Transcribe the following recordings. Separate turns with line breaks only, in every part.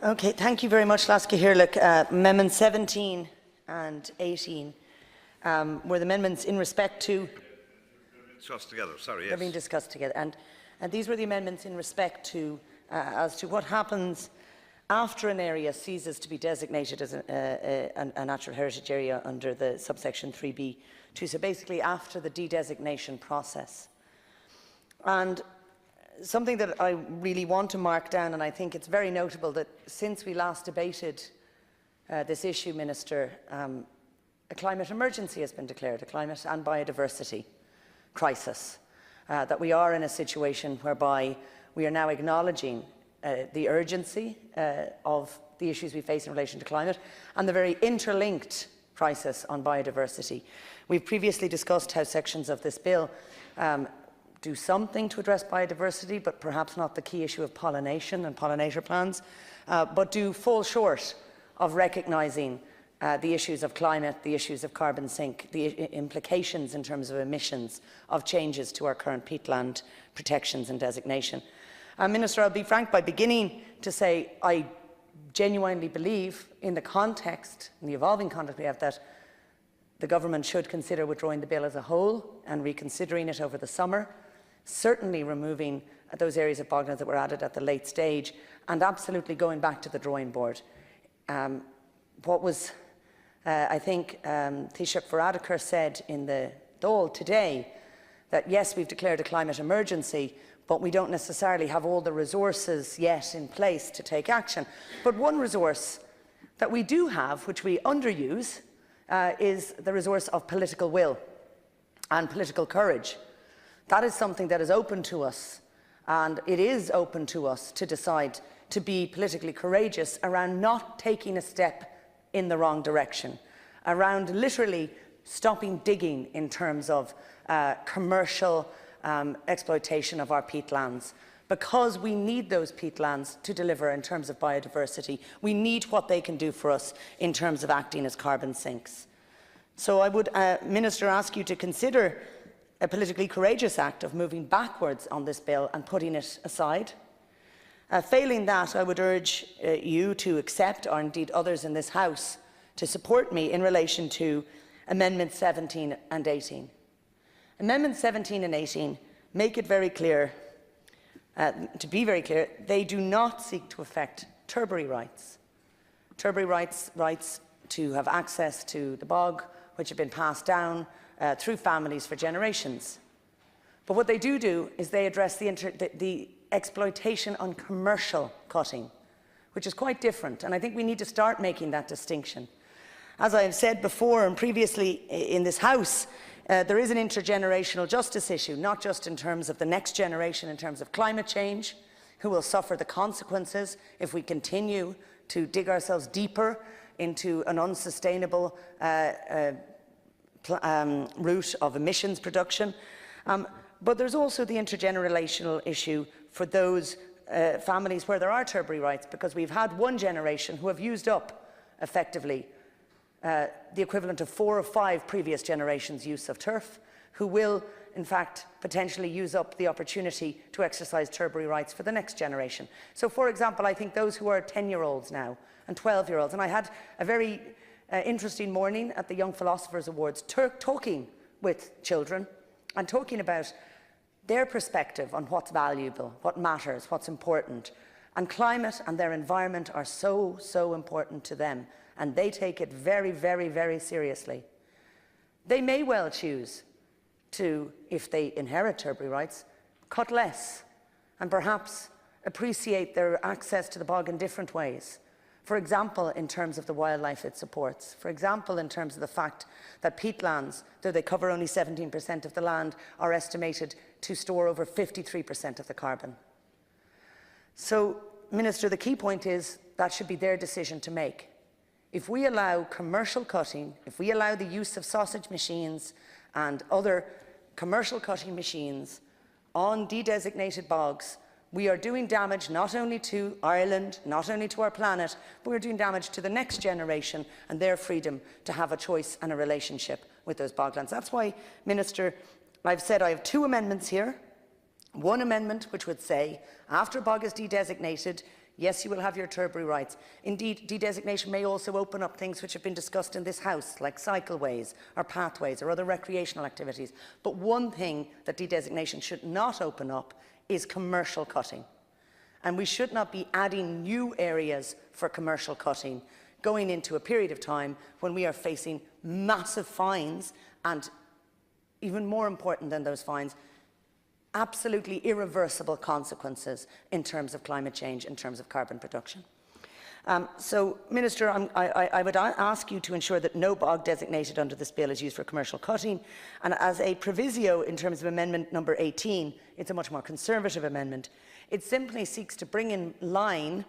Okay, thank you very much, Laska Hirlik. Amendments 17 and 18 were the amendments in respect to...
Discussed together, sorry, yes.
They're being discussed together. And these were the amendments in respect to, as to what happens after an area ceases to be designated as a natural heritage area under the subsection 3B2. So basically after the de-designation process. And something that I really want to mark down, and I think it's very notable that since we last debated this issue, Minister, a climate emergency has been declared, a climate and biodiversity crisis, that we are in a situation whereby we are now acknowledging the urgency of the issues we face in relation to climate and the very interlinked crisis on biodiversity. We've previously discussed how sections of this bill do something to address biodiversity, but perhaps not the key issue of pollination and pollinator plans, but do fall short of recognising the issues of climate, the issues of carbon sink, the implications in terms of emissions of changes to our current peatland protections and designation. Minister, I'll be frank by beginning to say I genuinely believe in the context, in the evolving context we have, that the government should consider withdrawing the bill as a whole and reconsidering it over the summer, certainly removing those areas of boglands that were added at the late stage, and absolutely going back to the drawing board. What was, I think, Taoiseach Varadkar said in the Dáil today, that yes, we've declared a climate emergency, but we don't necessarily have all the resources yet in place to take action. But one resource that we do have, which we underuse, is the resource of political will and political courage. That is something that is open to us, and it is open to us to decide to be politically courageous around not taking a step in the wrong direction, around literally stopping digging in terms of commercial exploitation of our peatlands, because we need those peatlands to deliver in terms of biodiversity. We need what they can do for us in terms of acting as carbon sinks. So I would, Minister, ask you to consider a politically courageous act of moving backwards on this bill and putting it aside. Failing that, I would urge you to accept, or indeed others in this House, to support me in relation to Amendments 17 and 18. Amendments 17 and 18 make it very clear, to be very clear, they do not seek to affect turbary rights. Turbary rights to have access to the bog, which have been passed down through families for generations. But what they do is they address the exploitation on commercial cutting, which is quite different, and I think we need to start making that distinction. As I have said before and previously in this House, there is an intergenerational justice issue, not just in terms of the next generation, in terms of climate change, who will suffer the consequences if we continue to dig ourselves deeper into an unsustainable route of emissions production. But there's also the intergenerational issue for those families where there are turbary rights, because we've had one generation who have used up effectively the equivalent of 4 or 5 previous generations' use of turf, who will, in fact, potentially use up the opportunity to exercise turbary rights for the next generation. So, for example, I think those who are 10-year-olds now and 12-year-olds, and I had a very interesting morning at the Young Philosophers Awards talking with children and talking about their perspective on what's valuable, what matters, what's important. And climate and their environment are so, so important to them, and they take it very, very, very seriously. They may well choose to, if they inherit turbary rights, cut less and perhaps appreciate their access to the bog in different ways. For example, in terms of the wildlife it supports. For example, in terms of the fact that peatlands, though they cover only 17% of the land, are estimated to store over 53% of the carbon. So, Minister, the key point is that should be their decision to make. If we allow commercial cutting, if we allow the use of sausage machines and other commercial cutting machines on de-designated bogs, we are doing damage not only to Ireland, not only to our planet, but we're doing damage to the next generation and their freedom to have a choice and a relationship with those boglands. That's why, Minister, I've said I have 2 amendments here. One amendment which would say, after bog is de-designated, Yes, you will have your Turberry rights. Indeed, de-designation may also open up things which have been discussed in this House, like cycleways or pathways or other recreational activities. But one thing that de-designation should not open up is commercial cutting. And we should not be adding new areas for commercial cutting going into a period of time when we are facing massive fines and, even more important than those fines, absolutely irreversible consequences in terms of climate change, in terms of carbon production. So, Minister, I would ask you to ensure that no bog designated under this bill is used for commercial cutting. And as a proviso in terms of amendment number 18, it's a much more conservative amendment. It simply seeks to bring in line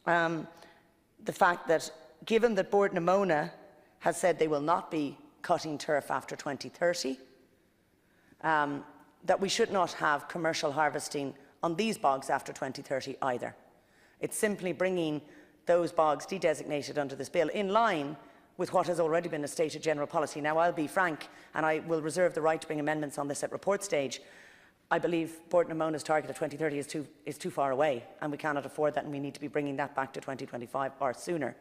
the fact that, given that Bord na Móna has said they will not be cutting turf after 2030, that we should not have commercial harvesting on these bogs after 2030 either. It's simply bringing those bogs de-designated under this bill in line with what has already been a stated general policy. Now, I'll be frank, and I will reserve the right to bring amendments on this at report stage. I believe Bord na Móna's target of 2030 is too far away, and we cannot afford that, and we need to be bringing that back to 2025 or sooner.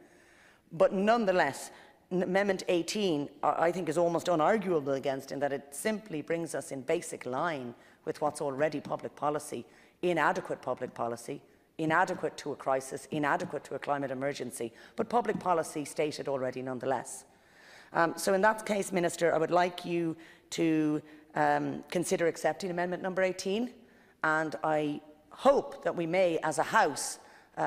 But nonetheless, Amendment 18, I think, is almost unarguable against, in that it simply brings us in basic line with what's already public policy, inadequate public policy, inadequate to a crisis, inadequate to a climate emergency, but public policy stated already nonetheless. So in that case, Minister, I would like you to consider accepting Amendment number 18, and I hope that we may, as a House,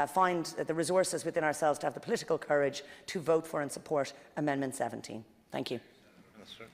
find the resources within ourselves to have the political courage to vote for and support Amendment 17. Thank you.
Minister.